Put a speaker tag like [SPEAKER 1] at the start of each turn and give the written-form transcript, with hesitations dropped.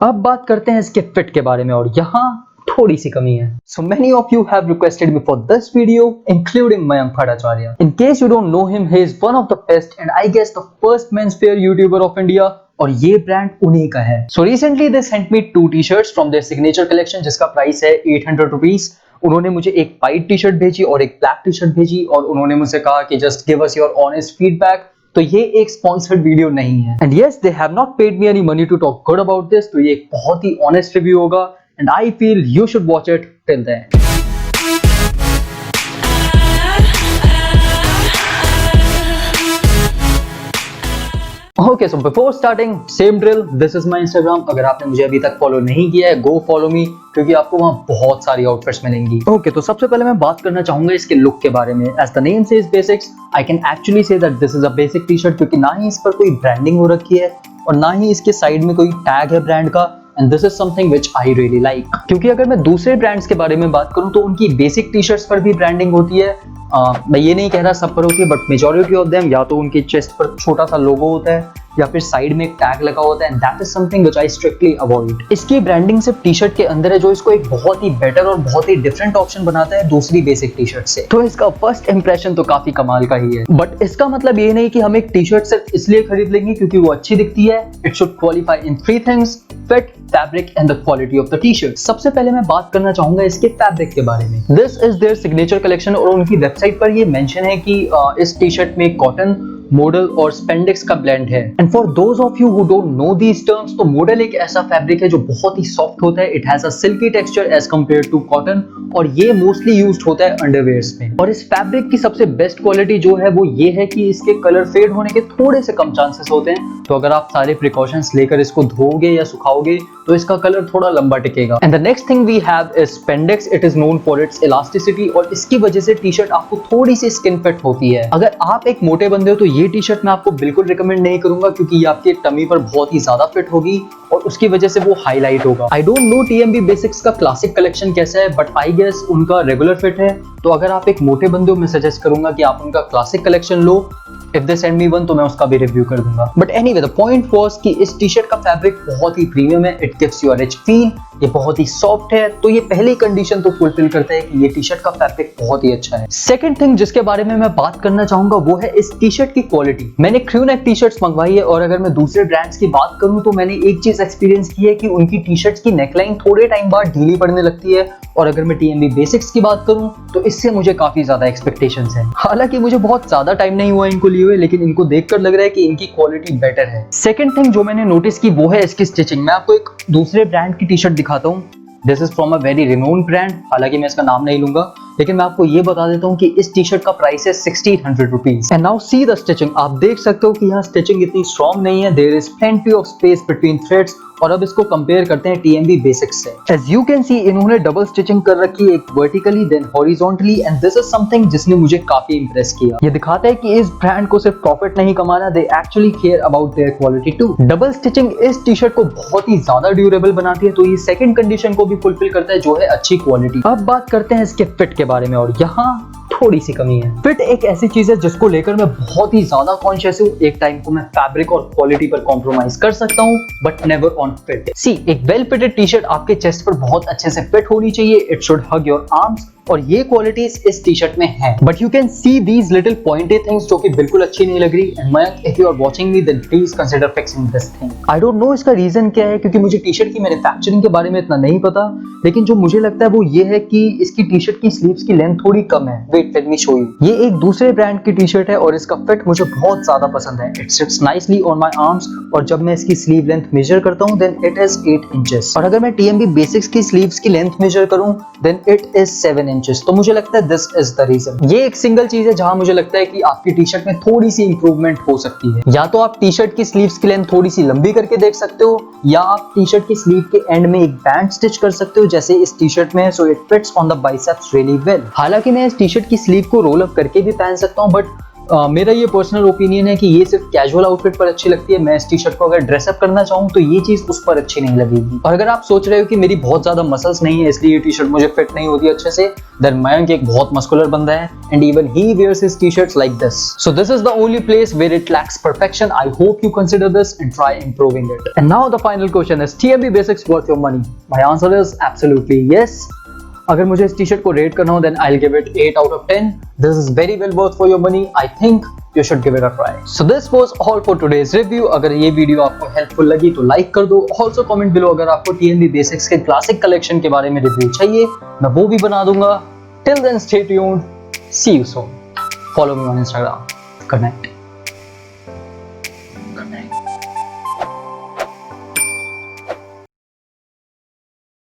[SPEAKER 1] अब बात करते हैं इसके फिट के बारे में और यहाँ थोड़ी सी कमी है. So many of you have requested me for this video, including Mayank Bhattacharya. In case you don't know him, he is one of the best and I guess the first menswear YouTuber of India. और ये brand उन्हीं का है. So recently they sent me 2 t-shirts from their signature collection जिसका price है 800 rupees. उन्होंने मुझे एक वाइट टी शर्ट भेजी और एक ब्लैक टी शर्ट भेजी और उन्होंने मुझसे कहा कि just give us your honest feedback. तो ये एक स्पॉन्सर्ड वीडियो नहीं है. And yes, they have not paid me any money to talk good about this. तो ये एक बहुत ही ऑनेस्ट रिव्यू होगा and I feel you should watch it till the end. Okay, so before starting, same drill. This is my Instagram. अगर आपने मुझे अभी तक फॉलो नहीं किया है, go follow me क्योंकि आपको वहाँ बहुत सारी आउटफिट्स मिलेंगी. Okay, तो सबसे पहले मैं बात करना चाहूंगा इसके लुक के बारे में. As the name says basics, I can actually say that this is a basic t-shirt क्योंकि ना ही इस पर कोई ब्रांडिंग हो रखी है और ना ही इसके साइड में कोई टैग है ब्रांड का. And this is something which I really like. क्योंकि अगर मैं दूसरे ब्रांड्स के बारे में बात करूं तो उनकी बेसिक टी शर्ट्स पर भी ब्रांडिंग होती है. मैं ये नहीं कह रहा सब पर होती है, बट मेजॉरिटी ऑफ देम या तो उनकी चेस्ट पर छोटा सा लोगो होता है या फिर साइड में एक टैग लगा होता है. And that is something which I strictly avoid. इसकी ब्रांडिंग सिर्फ टी शर्ट के अंदर है जो इसको एक बहुत ही बेटर और बहुत ही डिफरेंट ऑप्शन बनाता है दूसरी बेसिक टी शर्ट से. तो इसका फर्स्ट इंप्रेशन तो काफी कमाल का ही है, बट इसका मतलब ये नहीं कि हम एक टी शर्ट सिर्फ इसलिए खरीद लेंगे क्योंकि वो अच्छी दिखती है. It should qualify in 3 things: fit, fabric and the quality of the T shirt. सबसे पहले मैं बात करना चाहूंगा इसके फैब्रिक के बारे में. This is there signature collection और उनकी वेबसाइट पर ये मेंशन है कि इस टी शर्ट में कॉटन, मॉडल और स्पेंडेक्स का ब्लेंड है. And for those of you who don't know these terms, तो मॉडल एक ऐसा फैब्रिक है जो बहुत ही सॉफ्ट होता है. It has a silky texture as compare to cotton और ये मोस्टली यूज्ड होता है अंडरवेयर्स में. और इस फैब्रिक की सबसे बेस्ट क्वालिटी जो है वो ये है कि इसके कलर फेड होने के थोड़े से कम चांसेस होते हैं. तो अगर आप सारे प्रिकॉशंस लेकर इसको धोओगे या सुखाओगे तो इसका कलर थोड़ा लंबा टिकेगा. And the next thing we have is spandex. It is known for its elasticity और इसकी वजह से टी शर्ट आपको थोड़ी सी स्किन फिट होती है. अगर आप एक मोटे बंदे हो तो ये टी शर्ट मैं आपको बिल्कुल रिकमेंड नहीं करूंगा क्योंकि ये आपके टमी पर बहुत ही ज्यादा फिट होगी और उसकी वजह से वो हाईलाइट होगा. आई डोंट नो TMB बेसिक्स का क्लासिक कलेक्शन कैसा है, बट आई गेस उनका रेगुलर फिट है. तो अगर आप एक मोटे बंदे हो मैं सजेस्ट करूंगा कि आप उनका classic collection low. If they send me one तो मैं उसका भी रिव्यू कर दूंगा. But anyway, the point was कि इस टी शर्ट का फैब्रिक बहुत ही प्रीमियम है. It gives you a rich feel. ये बहुत ही सॉफ्ट है. तो ये पहली कंडीशन तो फुलफिल करता है कि ये टी शर्ट का फैब्रिक बहुत ही अच्छा है. सेकंड थिंग जिसके बारे में मैं बात करना चाहूंगा वो है इस टी शर्ट की क्वालिटी. मैंने क्रू नेक टी शर्ट्स मंगवाई है और अगर मैं दूसरे ब्रांड्स की बात करूं तो मैंने एक चीज एक्सपीरियंस की है कि उनकी टी शर्ट्स की नेकलाइन थोड़े टाइम बाद ढीली पड़ने लगती है. और अगर मैं TMB बेसिक्स की बात करूं तो इससे मुझे काफी ज्यादा एक्सपेक्टेशंस हैं. हालांकि मुझे बहुत ज्यादा टाइम नहीं हुआ इनको लिए हुए, लेकिन इनको देखकर लग रहा है कि इनकी क्वालिटी बेटर है. सेकंड थिंग जो मैंने नोटिस की वो है इसकी स्टिचिंग. मैं आपको एक दूसरे ब्रांड की टी शर्ट दिखाता हूँ. This is from a very renowned brand. हालांकि मैं इसका नाम नहीं लूंगा, लेकिन मैं आपको ये बता देता हूँ कि इस टी शर्ट का प्राइस है 1600 rupees. And now see the stitching. आप देख सकते हो कि यहाँ स्टिचिंग इतनी स्ट्रॉन्ग नहीं है. There is plenty of space between threads. और अब इसको कंपेयर करते हैं TMB बेसिक्स से. एज यू कैन सी इन्होंने डबल स्टिचिंग कर रखी है, एक vertically then horizontally. And this is something जिसने मुझे काफी इंप्रेस किया. ये दिखाता है कि इस ब्रांड को सिर्फ प्रॉफिट नहीं कमाना, they actually care about their quality too. Double stitching इस टी शर्ट को बहुत ही ज्यादा ड्यूरेबल बनाती है. तो ये सेकंड कंडीशन को भी फुलफिल करता है जो है अच्छी क्वालिटी. अब बात करते हैं इसके फिट के बारे में और यहाँ थोड़ी सी कमी है. फिट एक ऐसी चीज है जिसको लेकर मैं बहुत ही ज्यादा कॉन्शियस हूँ. एक टाइम को मैं फैब्रिक और क्वालिटी पर कॉम्प्रोमाइज कर सकता हूँ, but never on fit. See, एक वेल फिटेड टी शर्ट आपके चेस्ट पर बहुत अच्छे से फिट होनी चाहिए. It should hug your arms और ये क्वालिटीज इस टी शर्ट में है. But you can see these little pointy things जो कि बिल्कुल अच्छी नहीं लग रही. And Mayank, if you are watching me then please consider fixing this thing. I don't know इसका रीजन क्या है क्योंकि मुझे टी शर्ट की मैन्युफैक्चरिंग के बारे में इतना नहीं पता, लेकिन जो मुझे लगता है वो ये है कि इसकी टी शर्ट की स्लीव्स की लेंथ थोड़ी कम है. Wait, let me show you. ये एक दूसरे ब्रांड की टी शर्ट है और इसका फिट मुझे बहुत ज्यादा पसंद है. It sits nicely on my arms और जब मैं इसकी स्लीव लेंथ मेजर करता हूँ देन इट इज 8 इंचेस. और अगर मैं TMB बेसिक्स की स्लीव्स की लेंथ मेजर करूँ देन इट इज 7 इंचेस. तो मुझे लगता है दिस इज द रीजन. ये एक सिंगल चीज है जहां मुझे लगता है कि आपकी टी शर्ट में थोड़ी सी इंप्रूवमेंट हो सकती है. या तो आप टी शर्ट की स्लीव्स की लेंथ थोड़ी सी लंबी करके देख सकते हो, या आप टी शर्ट की स्लीव के एंड में एक बैंड स्टिच कर सकते हो जैसे इस टी शर्ट में है. So it fits on the biceps really well. हालांकि मैं इस टी शर्ट की स्लीव को रोल अप करके भी पहन सकता हूँ, बट मेरा ये पर्सनल ओपिनियन है कि ये सिर्फ कैजुअल आउटफिट पर अच्छी लगती है। मैं इस टी शर्ट को अगर ड्रेसअप करना चाहूँ तो ये चीज उस पर अच्छी नहीं लगेगी। और अगर आप सोच रहे हो कि मेरी बहुत ज्यादा मसल्स नहीं है इसलिए ये टी शर्ट मुझे फिट नहीं होती अच्छे से, देन मयंक एक बहुत मस्कुलर बंदा है and even he wears his t-shirts like this. So this is the only place where it lacks perfection. I hope you consider this and try improving it. And now the final question is, TMB Basics worth your money? My answer is absolutely yes. अगर मुझे इस T shirt को rate करना हो then I'll give it 8 out of 10. This is very well worth for your money. I think you should give it a try. So this was all for today's review. अगर ये video आपको helpful लगी तो like कर दो। Also comment below अगर आपको TMB Basics के क्लासिक कलेक्शन के बारे में रिव्यू चाहिए, मैं वो भी बना दूंगा। Till then, stay tuned. See you soon. Follow me on Instagram. Good night.